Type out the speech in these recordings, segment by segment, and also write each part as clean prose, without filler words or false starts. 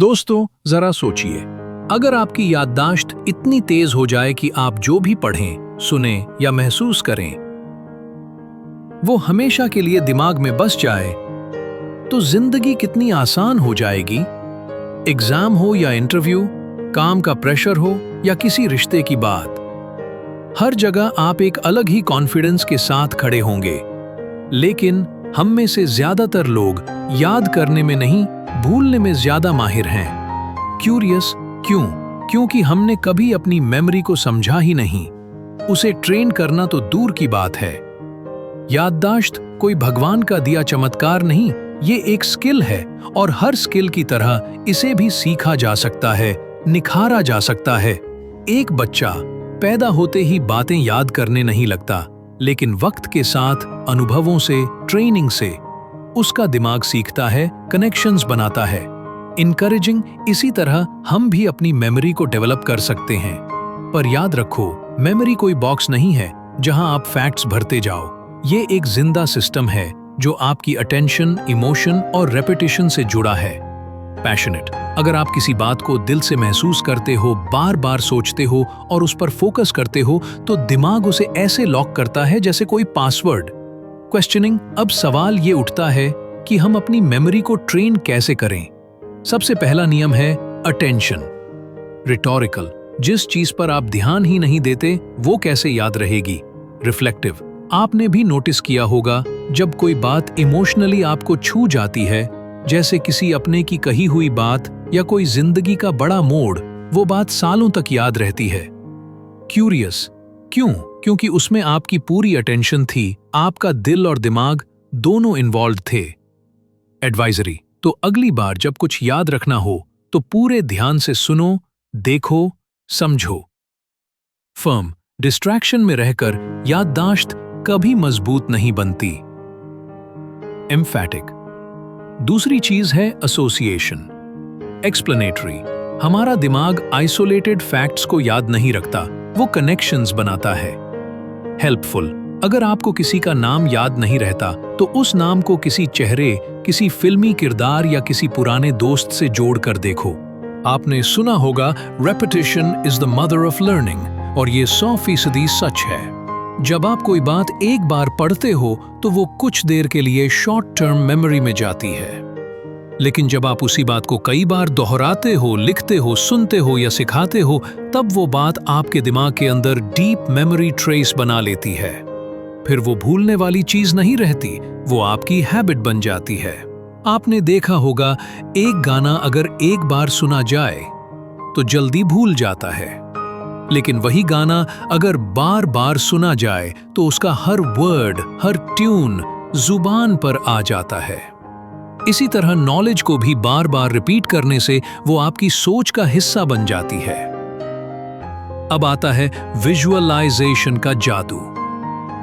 दोस्तों, जरा सोचिए, अगर आपकी याददाश्त इतनी तेज हो जाए कि आप जो भी पढ़ें, सुने या महसूस करें, वो हमेशा के लिए दिमाग में बस जाए, तो जिंदगी कितनी आसान हो जाएगी। एग्जाम हो या इंटरव्यू, काम का प्रेशर हो या किसी रिश्ते की बात, हर जगह आप एक अलग ही कॉन्फिडेंस के साथ खड़े होंगे। लेकिन हम में से ज्यादातर लोग याद करने में नहीं, भूलने में ज्यादा माहिर हैं। क्यूरियस क्यों? क्योंकि हमने कभी अपनी मेमोरी को समझा ही नहीं। उसे ट्रेन करना तो दूर की बात है। याददाश्त कोई भगवान का दिया चमत्कार नहीं, ये एक स्किल है और हर स्किल की तरह इसे भी सीखा जा सकता है, निखारा जा सकता है। एक बच्चा पैदा होते ही बातें याद करने नहीं लगता, लेकिन वक्त के साथ, अनुभवों से, ट्रेनिंग से उसका दिमाग सीखता है, कनेक्शंस बनाता है। इनकरेजिंग इसी तरह हम भी अपनी मेमोरी को डेवलप कर सकते हैं। पर याद रखो, मेमोरी कोई बॉक्स नहीं है जहां आप फैक्ट्स भरते जाओ। ये एक जिंदा सिस्टम है जो आपकी अटेंशन, इमोशन और रेपिटेशन से जुड़ा है। पैशनेट, अगर आप किसी बात को दिल से महसूस करते हो, बार बार सोचते हो और उस पर फोकस करते हो, तो दिमाग उसे ऐसे लॉक करता है जैसे कोई पासवर्ड। क्वेश्चनिंग, अब सवाल ये उठता है कि हम अपनी मेमोरी को ट्रेन कैसे करें। सबसे पहला नियम है अटेंशन। रिटोरिकल, जिस चीज पर आप ध्यान ही नहीं देते वो कैसे याद रहेगी। रिफ्लेक्टिव, आपने भी नोटिस किया होगा जब कोई बात इमोशनली आपको छू जाती है, जैसे किसी अपने की कही हुई बात या कोई जिंदगी का बड़ा मोड़, वो बात सालों तक याद रहती है। क्यूरियस, क्यों? क्योंकि उसमें आपकी पूरी अटेंशन थी, आपका दिल और दिमाग दोनों इन्वॉल्व थे। एडवाइजरी, तो अगली बार जब कुछ याद रखना हो तो पूरे ध्यान से सुनो, देखो, समझो। फर्म, डिस्ट्रैक्शन में रहकर याददाश्त कभी मजबूत नहीं बनती। एम्फैटिक, दूसरी चीज है एसोसिएशन। एक्सप्लेनेटरी, हमारा दिमाग आइसोलेटेड फैक्ट्स को याद नहीं रखता, वो कनेक्शंस बनाता है। हेल्पफुल, अगर आपको किसी का नाम याद नहीं रहता तो उस नाम को किसी चेहरे, किसी फिल्मी किरदार या किसी पुराने दोस्त से जोड़ कर देखो। आपने सुना होगा repetition is the mother of learning, और ये 100% सच है। जब आप कोई बात एक बार पढ़ते हो तो वो कुछ देर के लिए शॉर्ट टर्म मेमोरी में जाती है, लेकिन जब आप उसी बात को कई बार दोहराते हो, लिखते हो, सुनते हो या सिखाते हो, तब वो बात आपके दिमाग के अंदर डीप मेमोरी ट्रेस बना लेती है। फिर वो भूलने वाली चीज नहीं रहती, वो आपकी हैबिट बन जाती है। आपने देखा होगा, एक गाना अगर एक बार सुना जाए तो जल्दी भूल जाता है, लेकिन वही गाना अगर बार बार सुना जाए तो उसका हर वर्ड, हर ट्यून जुबान पर आ जाता है। इसी तरह नॉलेज को भी बार बार रिपीट करने से वो आपकी सोच का हिस्सा बन जाती है। अब आता है विजुअलाइजेशन का जादू,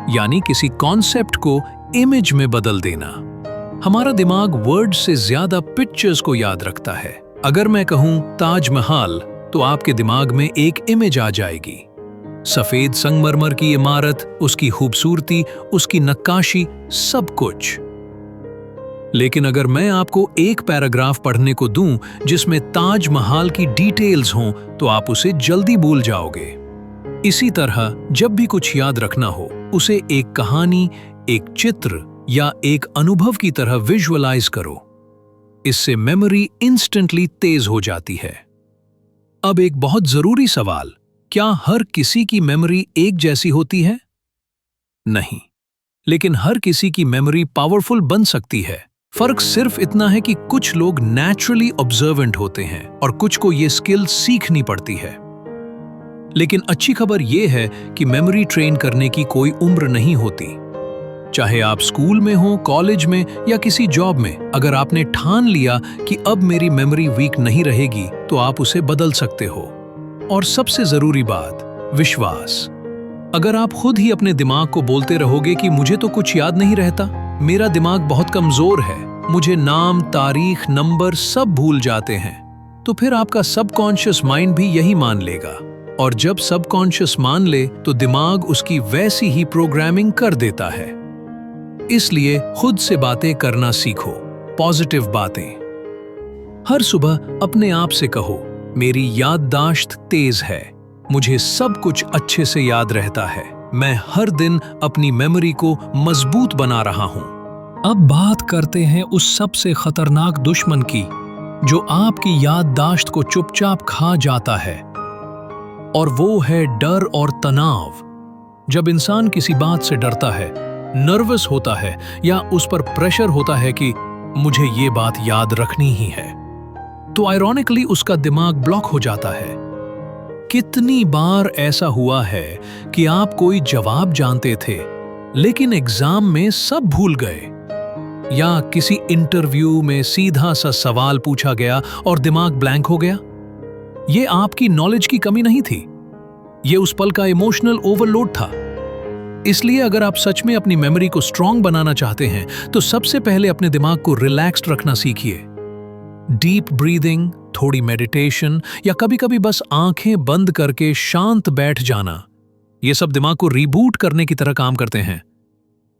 यानी किसी कॉन्सेप्ट को इमेज में बदल देना। हमारा दिमाग वर्ड से ज्यादा पिक्चर्स को याद रखता है। अगर मैं कहूं ताजमहल, तो आपके दिमाग में एक इमेज आ जाएगी। सफेद संगमरमर की इमारत, उसकी खूबसूरती, उसकी नक्काशी, सब कुछ। लेकिन अगर मैं आपको एक पैराग्राफ पढ़ने को दूं जिसमें ताजमहल की डिटेल्स हों, तो आप उसे जल्दी भूल जाओगे। इसी तरह जब भी कुछ याद रखना हो, उसे एक कहानी, एक चित्र या एक अनुभव की तरह विजुअलाइज करो। इससे मेमोरी इंस्टेंटली तेज हो जाती है। अब एक बहुत जरूरी सवाल, क्या हर किसी की मेमोरी एक जैसी होती है? नहीं, लेकिन हर किसी की मेमोरी पावरफुल बन सकती है। फर्क सिर्फ इतना है कि कुछ लोग नेचुरली ऑब्जर्वेंट होते हैं और कुछ को ये स्किल सीखनी पड़ती है। लेकिन अच्छी खबर यह है कि मेमोरी ट्रेन करने की कोई उम्र नहीं होती। चाहे आप स्कूल में हो, कॉलेज में या किसी जॉब में, अगर आपने ठान लिया कि अब मेरी मेमोरी वीक नहीं रहेगी, तो आप उसे बदल सकते हो। और सबसे जरूरी बात, विश्वास। अगर आप खुद ही अपने दिमाग को बोलते रहोगे कि मुझे तो कुछ याद नहीं रहता, मेरा दिमाग बहुत कमजोर है, मुझे नाम, तारीख, नंबर सब भूल जाते हैं, तो फिर आपका सबकॉन्शियस माइंड भी यही मान लेगा। और जब सबकॉन्शियस मान ले तो दिमाग उसकी वैसी ही प्रोग्रामिंग कर देता है। इसलिए खुद से बातें करना सीखो, पॉजिटिव बातें। हर सुबह अपने आप से कहो, मेरी याददाश्त तेज है, मुझे सब कुछ अच्छे से याद रहता है, मैं हर दिन अपनी मेमोरी को मजबूत बना रहा हूं। अब बात करते हैं उस सबसे खतरनाक दुश्मन की, जो आपकी याददाश्त को चुपचाप खा जाता है, और वो है डर और तनाव। जब इंसान किसी बात से डरता है, नर्वस होता है या उस पर प्रेशर होता है कि मुझे ये बात याद रखनी ही है, तो आयरॉनिकली उसका दिमाग ब्लॉक हो जाता है। कितनी बार ऐसा हुआ है कि आप कोई जवाब जानते थे लेकिन एग्जाम में सब भूल गए, या किसी इंटरव्यू में सीधा सा सवाल पूछा गया और दिमाग ब्लैंक हो गया। ये आपकी नॉलेज की कमी नहीं थी, ये उस पल का इमोशनल ओवरलोड था। इसलिए अगर आप सच में अपनी मेमोरी को स्ट्रांग बनाना चाहते हैं तो सबसे पहले अपने दिमाग को रिलैक्स्ड रखना सीखिए। डीप ब्रीदिंग, थोड़ी मेडिटेशन या कभी-कभी बस आंखें बंद करके शांत बैठ जाना, ये सब दिमाग को रीबूट करने की तरह काम करते हैं।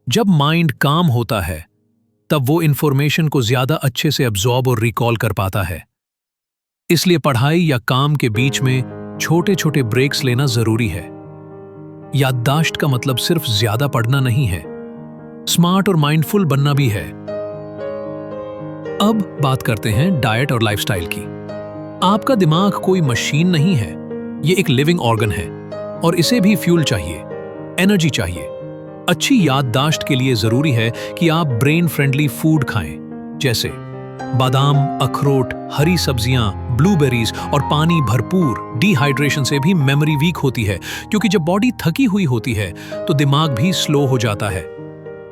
जब माइंड काम होता है तब वो इंफॉर्मेशन को ज्यादा अच्छे से अब्सॉर्ब और रिकॉल कर पाता है। इसलिए पढ़ाई या काम के बीच में छोटे-छोटे ब्रेक्स लेना जरूरी है। याददाश्त का मतलब सिर्फ ज्यादा पढ़ना नहीं है, स्मार्ट और माइंडफुल बनना भी है। अब बात करते हैं डाइट और लाइफस्टाइल की। आपका दिमाग कोई मशीन नहीं है, ये एक लिविंग ऑर्गन है और इसे भी फ्यूल चाहिए, एनर्जी चाहिए। अच्छी याददाश्त के लिए जरूरी है कि आप ब्रेन फ्रेंडली फूड खाएं, जैसे बादाम, अखरोट, हरी सब्जियां, ब्लूबेरीज और पानी भरपूर। डिहाइड्रेशन से भी मेमोरी वीक होती है, क्योंकि जब बॉडी थकी हुई होती है तो दिमाग भी स्लो हो जाता है।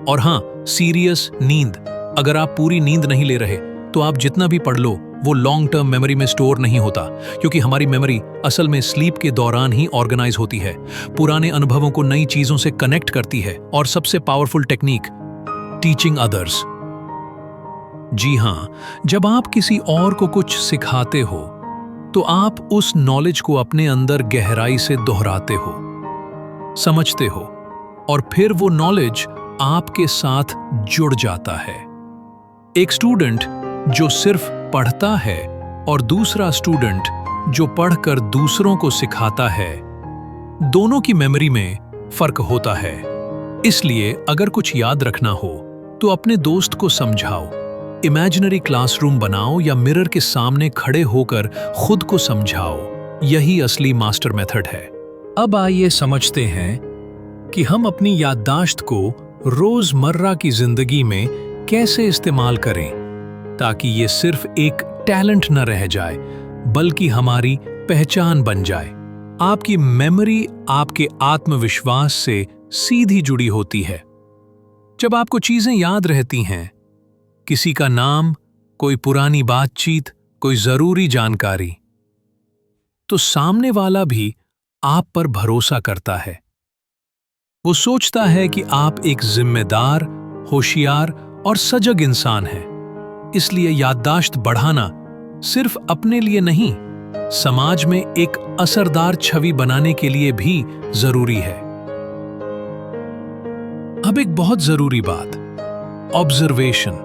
और हाँ, सीरियस नींद। अगर आप पूरी नींद नहीं ले रहे तो आप जितना भी पढ़ लो वो लॉन्ग टर्म मेमोरी में स्टोर नहीं होता, क्योंकि हमारी मेमोरी असल में स्लीप के दौरान ही ऑर्गेनाइज होती है, पुराने अनुभवों को नई चीजों से कनेक्ट करती है। और सबसे पावरफुल टेक्निक, टीचिंग अदर्स। जी हाँ, जब आप किसी और को कुछ सिखाते हो तो आप उस नॉलेज को अपने अंदर गहराई से दोहराते हो, समझते हो, और फिर वो नॉलेज आपके साथ जुड़ जाता है। एक स्टूडेंट जो सिर्फ पढ़ता है और दूसरा स्टूडेंट जो पढ़कर दूसरों को सिखाता है, दोनों की मेमोरी में फर्क होता है। इसलिए अगर कुछ याद रखना हो तो अपने दोस्त को समझाओ, इमेजिनरी क्लासरूम बनाओ या मिरर के सामने खड़े होकर खुद को समझाओ। यही असली मास्टर मेथड है। अब आइए समझते हैं कि हम अपनी याददाश्त को रोजमर्रा की जिंदगी में कैसे इस्तेमाल करें, ताकि ये सिर्फ एक टैलेंट न रह जाए बल्कि हमारी पहचान बन जाए। आपकी मेमोरी आपके आत्मविश्वास से सीधी जुड़ी होती है। जब आपको चीजें याद रहती हैं, किसी का नाम, कोई पुरानी बातचीत, कोई जरूरी जानकारी, तो सामने वाला भी आप पर भरोसा करता है। वो सोचता है कि आप एक जिम्मेदार, होशियार और सजग इंसान हैं। इसलिए याददाश्त बढ़ाना सिर्फ अपने लिए नहीं, समाज में एक असरदार छवि बनाने के लिए भी जरूरी है। अब एक बहुत जरूरी बात, ऑब्जर्वेशन।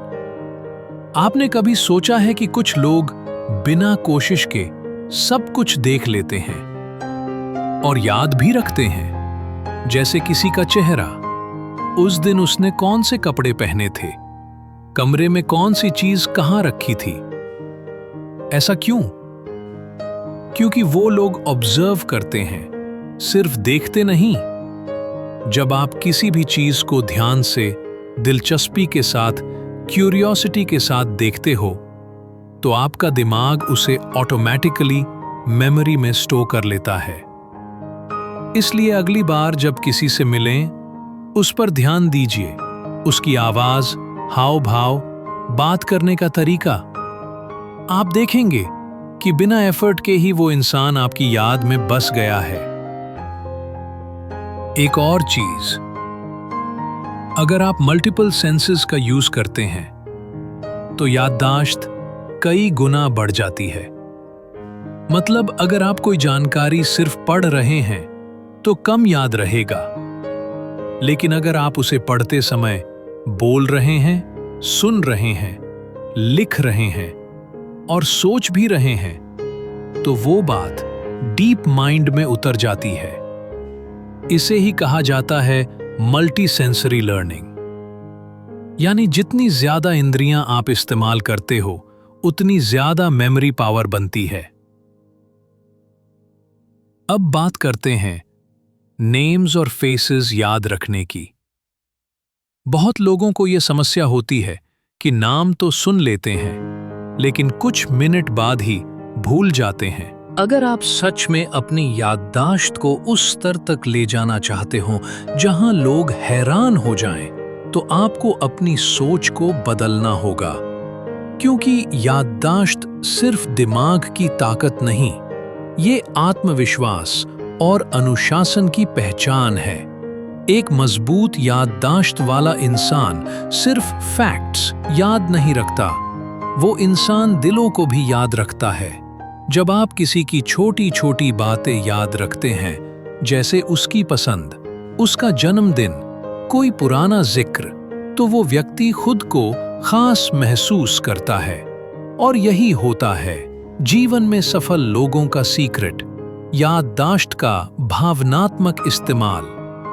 आपने कभी सोचा है कि कुछ लोग बिना कोशिश के सब कुछ देख लेते हैं और याद भी रखते हैं, जैसे किसी का चेहरा, उस दिन उसने कौन से कपड़े पहने थे, कमरे में कौन सी चीज कहां रखी थी। ऐसा क्यों? क्योंकि वो लोग ऑब्जर्व करते हैं, सिर्फ देखते नहीं। जब आप किसी भी चीज को ध्यान से, दिलचस्पी के साथ, क्यूरियोसिटी के साथ देखते हो तो आपका दिमाग उसे ऑटोमेटिकली मेमोरी में स्टोर कर लेता है। इसलिए अगली बार जब किसी से मिलें, उस पर ध्यान दीजिए, उसकी आवाज, हाव भाव, बात करने का तरीका। आप देखेंगे कि बिना एफर्ट के ही वो इंसान आपकी याद में बस गया है। एक और चीज, अगर आप मल्टीपल सेंसेस का यूज करते हैं तो याददाश्त कई गुना बढ़ जाती है। मतलब अगर आप कोई जानकारी सिर्फ पढ़ रहे हैं तो कम याद रहेगा, लेकिन अगर आप उसे पढ़ते समय बोल रहे हैं, सुन रहे हैं, लिख रहे हैं और सोच भी रहे हैं, तो वो बात डीप माइंड में उतर जाती है। इसे ही कहा जाता है मल्टी सेंसरी लर्निंग। यानी जितनी ज्यादा इंद्रियां आप इस्तेमाल करते हो, उतनी ज्यादा मेमोरी पावर बनती है। अब बात करते हैं नेम्स और फेसेस याद रखने की। बहुत लोगों को यह समस्या होती है कि नाम तो सुन लेते हैं, लेकिन कुछ मिनट बाद ही भूल जाते हैं। अगर आप सच में अपनी याददाश्त को उस स्तर तक ले जाना चाहते हो जहां लोग हैरान हो जाएं, तो आपको अपनी सोच को बदलना होगा। क्योंकि याददाश्त सिर्फ दिमाग की ताकत नहीं, ये आत्मविश्वास और अनुशासन की पहचान है। एक मजबूत याददाश्त वाला इंसान सिर्फ फैक्ट्स याद नहीं रखता, वो इंसान दिलों को भी याद रखता है। जब आप किसी की छोटी छोटी बातें याद रखते हैं, जैसे उसकी पसंद, उसका जन्मदिन, कोई पुराना जिक्र, तो वो व्यक्ति खुद को खास महसूस करता है। और यही होता है जीवन में सफल लोगों का सीक्रेट, याददाश्त का भावनात्मक इस्तेमाल।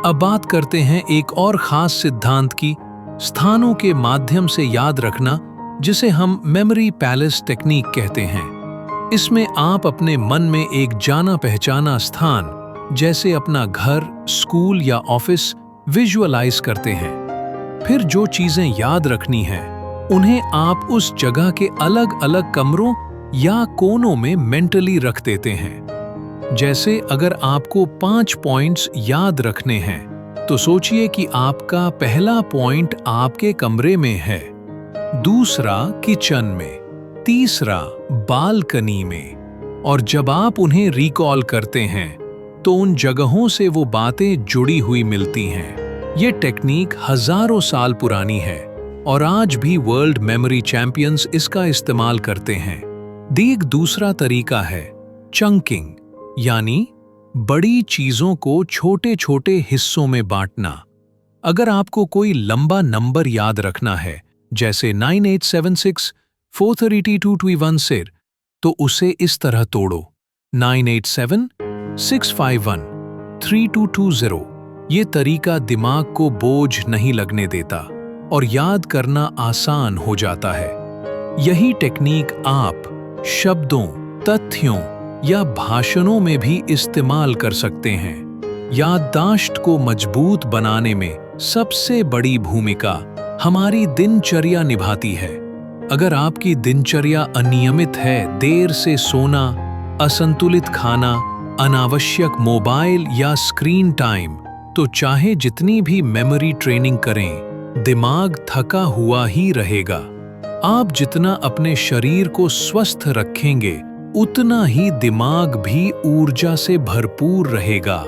अब बात करते हैं एक और खास सिद्धांत की, स्थानों के माध्यम से याद रखना, जिसे हम मेमोरी पैलेस टेक्निक कहते हैं। इसमें आप अपने मन में एक जाना पहचाना स्थान, जैसे अपना घर, स्कूल या ऑफिस, विजुअलाइज करते हैं। फिर जो चीजें याद रखनी हैं, उन्हें आप उस जगह के अलग अलग कमरों या कोनों में मेंटली रख देते हैं। जैसे अगर आपको 5 पॉइंट्स याद रखने हैं, तो सोचिए कि आपका पहला पॉइंट आपके कमरे में है, दूसरा किचन में, तीसरा बालकनी में। और जब आप उन्हें रिकॉल करते हैं, तो उन जगहों से वो बातें जुड़ी हुई मिलती हैं। ये टेक्निक हजारों साल पुरानी है और आज भी वर्ल्ड मेमोरी चैंपियंस इसका इस्तेमाल करते हैं। एक दूसरा तरीका है चंकिंग, यानी बड़ी चीजों को छोटे छोटे हिस्सों में बांटना। अगर आपको कोई लंबा नंबर याद रखना है, जैसे 9876 43221, तो उसे इस तरह तोड़ो, 987 651 3220। ये तरीका दिमाग को बोझ नहीं लगने देता और याद करना आसान हो जाता है। यही टेक्निक आप शब्दों, तथ्यों या भाषणों में भी इस्तेमाल कर सकते हैं। याददाश्त को मजबूत बनाने में सबसे बड़ी भूमिका हमारी दिनचर्या निभाती है। अगर आपकी दिनचर्या अनियमित है, देर से सोना, असंतुलित खाना, अनावश्यक मोबाइल या स्क्रीन टाइम, तो चाहे जितनी भी मेमोरी ट्रेनिंग करें, दिमाग थका हुआ ही रहेगा। आप जितना अपने शरीर को स्वस्थ रखेंगे, उतना ही दिमाग भी ऊर्जा से भरपूर रहेगा।